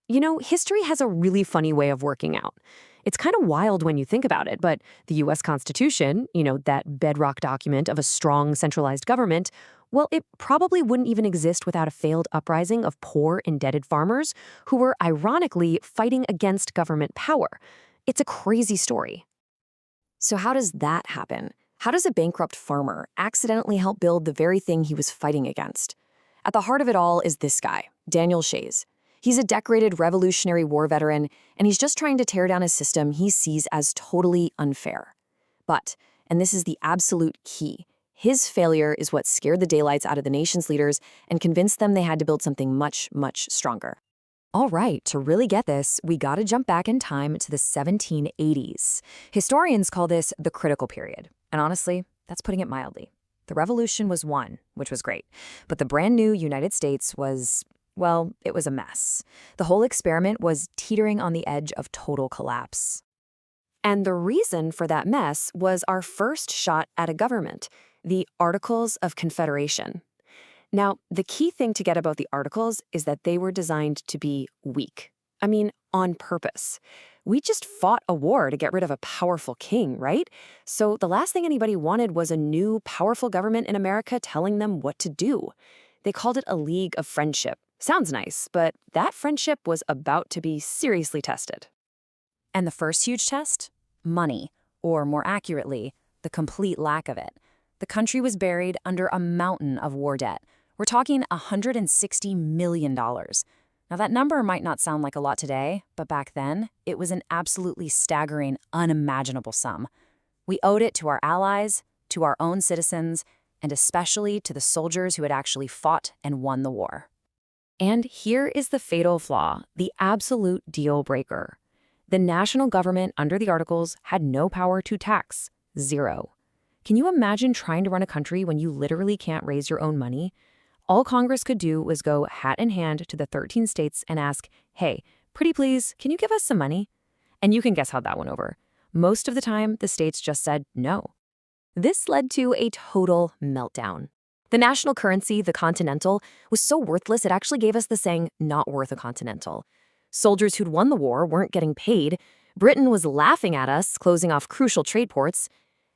History has a really funny way of working out. It's kind of wild when you think about it, but the U.S. Constitution, that bedrock document of a strong centralized government, well, it probably wouldn't even exist without a failed uprising of poor, indebted farmers who were ironically fighting against government power. It's a crazy story. So how does that happen? How does a bankrupt farmer accidentally help build the very thing he was fighting against? At the heart of it all is this guy, Daniel Shays. He's a decorated Revolutionary War veteran, and he's just trying to tear down a system he sees as totally unfair. But, and this is the absolute key, his failure is what scared the daylights out of the nation's leaders and convinced them they had to build something much, much stronger. All right, to really get this, we gotta jump back in time to the 1780s. Historians call this the critical period, and honestly, that's putting it mildly. The revolution was won, which was great, but the brand new United States was, well, it was a mess. The whole experiment was teetering on the edge of total collapse. And the reason for that mess was our first shot at a government, the Articles of Confederation. Now, the key thing to get about the Articles is that they were designed to be weak. I mean, on purpose. We just fought a war to get rid of a powerful king, right? So the last thing anybody wanted was a new, powerful government in America telling them what to do. They called it a League of Friendship. Sounds nice, but that friendship was about to be seriously tested. And the first huge test? Money, or more accurately, the complete lack of it. The country was buried under a mountain of war debt. We're talking $160 million. Now, that number might not sound like a lot today, but back then, it was an absolutely staggering, unimaginable sum. We owed it to our allies, to our own citizens, and especially to the soldiers who had actually fought and won the war. And here is the fatal flaw, the absolute deal breaker. The national government under the Articles had no power to tax. Zero. Can you imagine trying to run a country when you literally can't raise your own money? All Congress could do was go hat in hand to the 13 states and ask, hey, pretty please, can you give us some money? And you can guess how that went over. Most of the time, the states just said no. This led to a total meltdown. The national currency, the Continental, was so worthless it actually gave us the saying, not worth a Continental. Soldiers who'd won the war weren't getting paid. Britain was laughing at us, closing off crucial trade ports.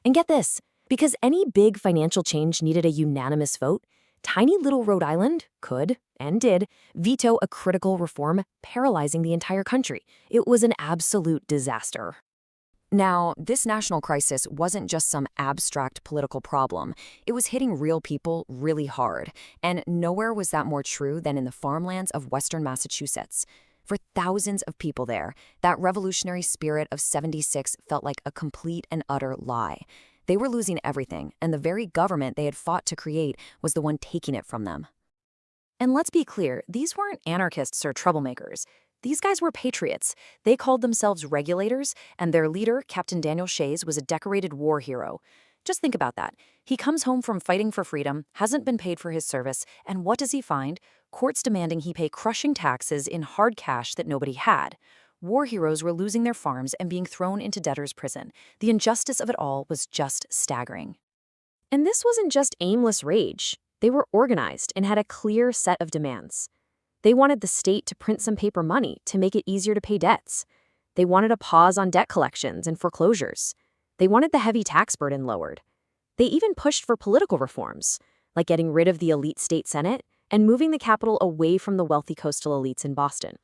And get this, because any big financial change needed a unanimous vote, tiny little Rhode Island could, and did, veto a critical reform, paralyzing the entire country. It was an absolute disaster. Now, this national crisis wasn't just some abstract political problem. It was hitting real people really hard, and nowhere was that more true than in the farmlands of western Massachusetts. For thousands of people there, that revolutionary spirit of '76 felt like a complete and utter lie. They were losing everything, and the very government they had fought to create was the one taking it from them. And let's be clear, these weren't anarchists or troublemakers. These guys were patriots. They called themselves regulators, and their leader, Captain Daniel Shays, was a decorated war hero. Just think about that. He comes home from fighting for freedom, hasn't been paid for his service, and what does he find? Courts demanding he pay crushing taxes in hard cash that nobody had. War heroes were losing their farms and being thrown into debtor's prison. The injustice of it all was just staggering. And this wasn't just aimless rage. They were organized and had a clear set of demands. They wanted the state to print some paper money to make it easier to pay debts. They wanted a pause on debt collections and foreclosures. They wanted the heavy tax burden lowered. They even pushed for political reforms, like getting rid of the elite state senate and moving the capital away from the wealthy coastal elites in Boston.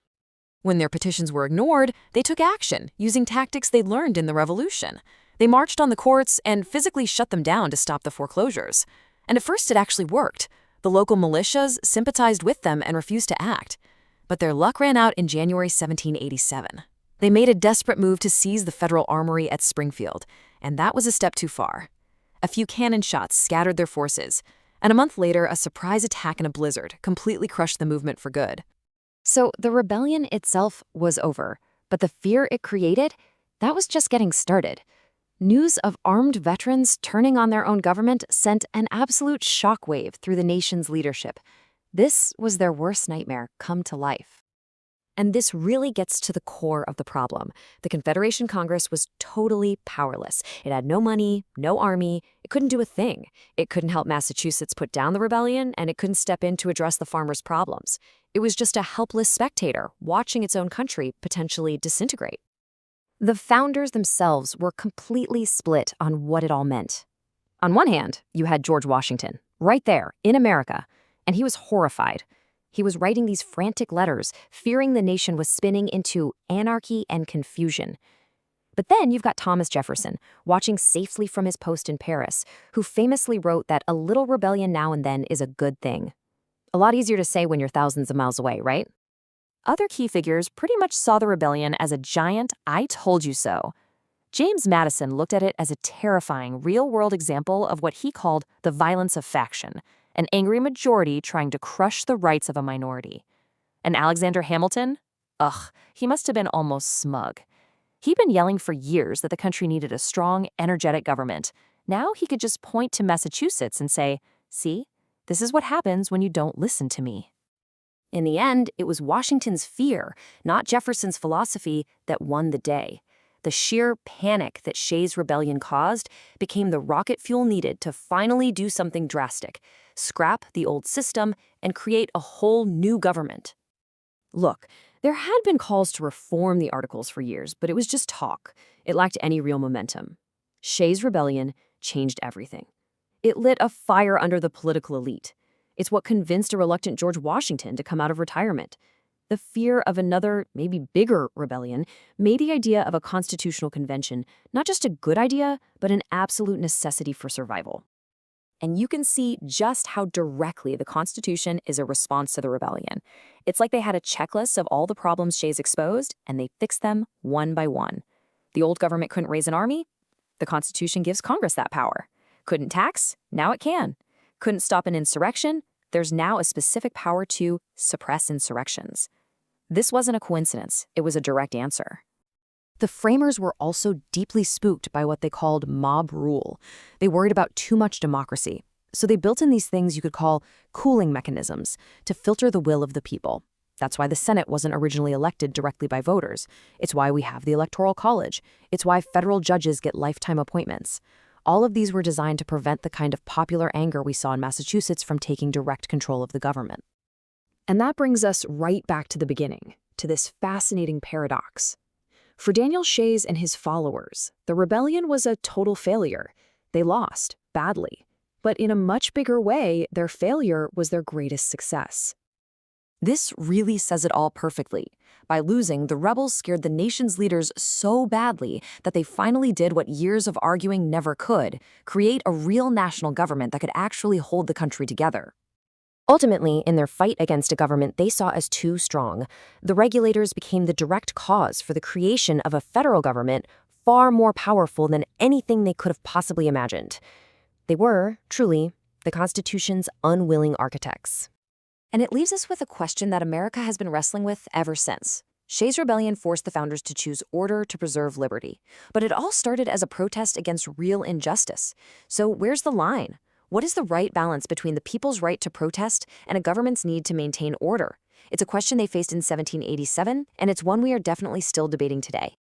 When their petitions were ignored, they took action, using tactics they learned in the Revolution. They marched on the courts and physically shut them down to stop the foreclosures. And at first it actually worked. The local militias sympathized with them and refused to act. But their luck ran out in January 1787. They made a desperate move to seize the federal armory at Springfield, and that was a step too far. A few cannon shots scattered their forces, and a month later, a surprise attack in a blizzard completely crushed the movement for good. So the rebellion itself was over, but the fear it created, that was just getting started. News of armed veterans turning on their own government sent an absolute shockwave through the nation's leadership. This was their worst nightmare come to life. And this really gets to the core of the problem. The Confederation Congress was totally powerless. It had no money, no army. It couldn't do a thing. It couldn't help Massachusetts put down the rebellion, and it couldn't step in to address the farmers' problems. It was just a helpless spectator watching its own country potentially disintegrate. The founders themselves were completely split on what it all meant. On one hand, you had George Washington, right there, in America, and he was horrified. He was writing these frantic letters, fearing the nation was spinning into anarchy and confusion. But then you've got Thomas Jefferson, watching safely from his post in Paris, who famously wrote that a little rebellion now and then is a good thing. A lot easier to say when you're thousands of miles away, right? Other key figures pretty much saw the rebellion as a giant "I told you so." James Madison looked at it as a terrifying, real-world example of what he called the violence of faction, an angry majority trying to crush the rights of a minority. And Alexander Hamilton? Ugh, he must have been almost smug. He'd been yelling for years that the country needed a strong, energetic government. Now he could just point to Massachusetts and say, "See, this is what happens when you don't listen to me." In the end, it was Washington's fear, not Jefferson's philosophy, that won the day. The sheer panic that Shays Rebellion caused became the rocket fuel needed to finally do something drastic, scrap the old system, and create a whole new government. Look, there had been calls to reform the Articles for years, but it was just talk. It lacked any real momentum. Shays Rebellion changed everything. It lit a fire under the political elite. It's what convinced a reluctant George Washington to come out of retirement. The fear of another, maybe bigger rebellion made the idea of a constitutional convention not just a good idea, but an absolute necessity for survival. And you can see just how directly the Constitution is a response to the rebellion. It's like they had a checklist of all the problems Shays exposed, and they fixed them one by one. The old government couldn't raise an army? The Constitution gives Congress that power. Couldn't tax? Now it can. Couldn't stop an insurrection? There's now a specific power to suppress insurrections. This wasn't a coincidence. It was a direct answer. The framers were also deeply spooked by what they called mob rule. They worried about too much democracy. So they built in these things you could call cooling mechanisms to filter the will of the people. That's why the Senate wasn't originally elected directly by voters. It's why we have the Electoral College. It's why federal judges get lifetime appointments. All of these were designed to prevent the kind of popular anger we saw in Massachusetts from taking direct control of the government. And that brings us right back to the beginning, to this fascinating paradox. For Daniel Shays and his followers, the rebellion was a total failure. They lost, badly. But in a much bigger way, their failure was their greatest success. This really says it all perfectly. By losing, the rebels scared the nation's leaders so badly that they finally did what years of arguing never could: create a real national government that could actually hold the country together. Ultimately, in their fight against a government they saw as too strong, the regulators became the direct cause for the creation of a federal government far more powerful than anything they could have possibly imagined. They were, truly, the Constitution's unwilling architects. And it leaves us with a question that America has been wrestling with ever since. Shays Rebellion forced the founders to choose order to preserve liberty. But it all started as a protest against real injustice. So where's the line? What is the right balance between the people's right to protest and a government's need to maintain order? It's a question they faced in 1787, and it's one we are definitely still debating today.